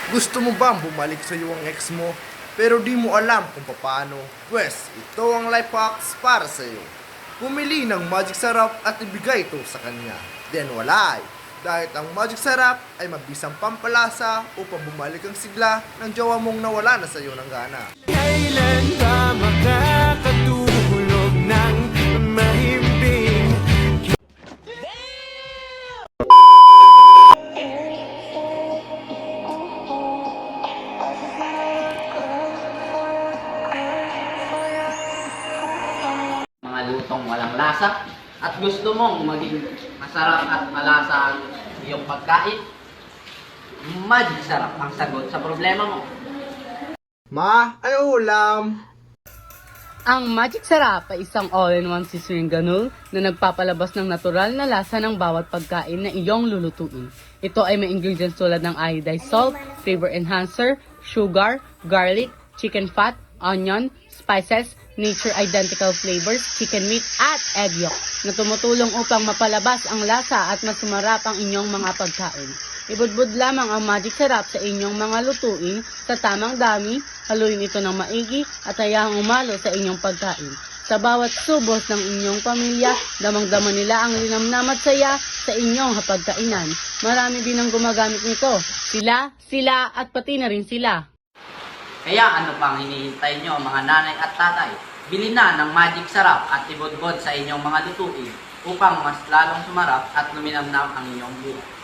Gusto mo bang bumalik sa iyo ang ex mo pero di mo alam kung paano? Pwes, ito ang life hacks para sa iyo. Pumili ng magic sarap at ibigay ito sa kanya. Then walay! Dahil ang magic sarap ay mabisang pampalasa upang bumalik ang sigla ng jowa mong nawala na sa iyo ng gana. Kailan ka makakatulog ng mahimbing? Mga lutong walang lasa at gusto mong maging masarap at malasa ang iyong pagkain, magic sarap ang sagot sa problema mo. Ma, ano ulam? Ang Magic Sarap ay isang all-in-one seasoning granule na nagpapalabas ng natural na lasa ng bawat pagkain na iyong lulutuin. Ito ay may ingredients tulad ng iodized salt, flavor enhancer, sugar, garlic, chicken fat, onion, spices, nature identical flavors, chicken meat, at egg yolk na tumutulong upang mapalabas ang lasa at mas sumarap ang inyong mga pagkain. Ibudbud lamang ang Magic Sarap sa inyong mga lutuin sa tamang dami, haluin ito ng maigi at hayahang umalo sa inyong pagkain. Sa bawat subos ng inyong pamilya, damang-dama nila ang linamnam at saya sa inyong hapagkainan. Marami din ang gumagamit nito. Sila, at pati na rin sila. Kaya ano pang hinihintay nyo mga nanay at tatay? Bili na ng magic sarap at ibudbod sa inyong mga lutuin upang mas lalong sumarap at luminamnam ang inyong buhay.